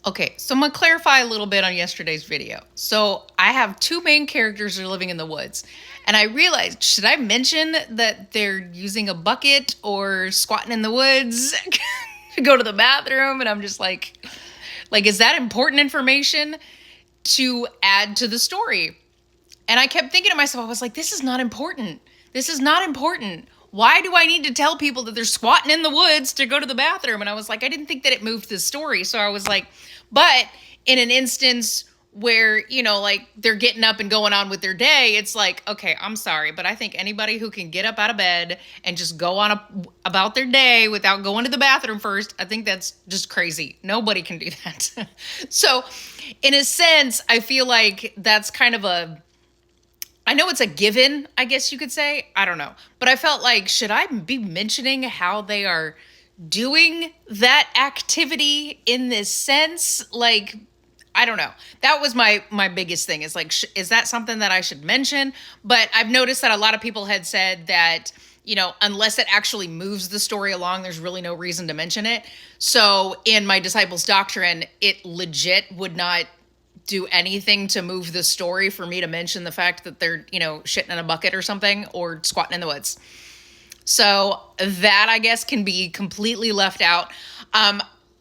Okay, so I'm gonna clarify a little bit on yesterday's video. So I have two main characters that are living in the woods. And I realized, should I mention that they're using a bucket or squatting in the woods to go to the bathroom? And I'm just like, is that important information to add to the story? And I kept thinking to myself, I was like, this is not important. This is not important. Why do I need to tell people that they're squatting in the woods to go to the bathroom? And I was like, I didn't think that it moved the story. So I was like, but in an instance where, like they're getting up and going on with their day, it's like, okay, I'm sorry, but I think anybody who can get up out of bed and just go on about their day without going to the bathroom first, I think that's just crazy. Nobody can do that. So in a sense, I feel like that's kind of I know it's a given, I guess you could say. I don't know. But I felt like, should I be mentioning how they are doing that activity in this sense? Like, I don't know. That was my biggest thing. Is like, is that something that I should mention? But I've noticed that a lot of people had said that, unless it actually moves the story along, there's really no reason to mention it. So in my disciples' doctrine, it legit would not do anything to move the story for me to mention the fact that they're, shitting in a bucket or something or squatting in the woods. So that, I guess, can be completely left out.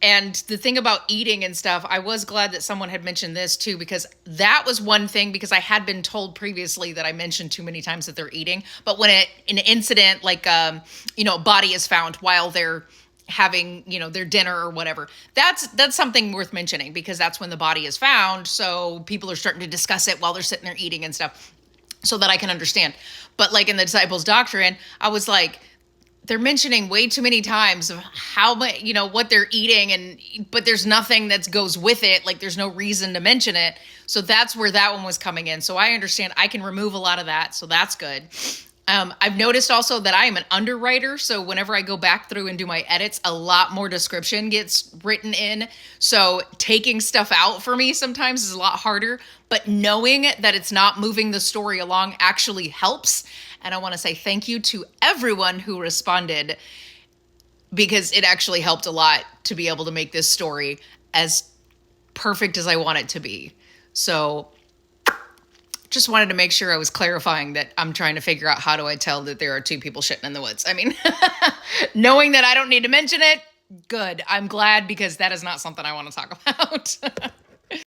And the thing about eating and stuff, I was glad that someone had mentioned this too, because that was one thing, because I had been told previously that I mentioned too many times that they're eating. But when an incident like, a body is found while they're having, their dinner or whatever, that's something worth mentioning, because that's when the body is found. So people are starting to discuss it while they're sitting there eating and stuff, so that I can understand. But like in the disciples' doctrine, I was like, they're mentioning way too many times of how much, what they're eating, but there's nothing that goes with it. Like there's no reason to mention it. So that's where that one was coming in. So I understand I can remove a lot of that. So that's good. I've noticed also that I am an underwriter. So whenever I go back through and do my edits, a lot more description gets written in. So taking stuff out for me sometimes is a lot harder, but knowing that it's not moving the story along actually helps. And I want to say thank you to everyone who responded, because it actually helped a lot to be able to make this story as perfect as I want it to be. So just wanted to make sure I was clarifying that I'm trying to figure out, how do I tell that there are two people shitting in the woods? I mean, knowing that I don't need to mention it, good. I'm glad, because that is not something I want to talk about.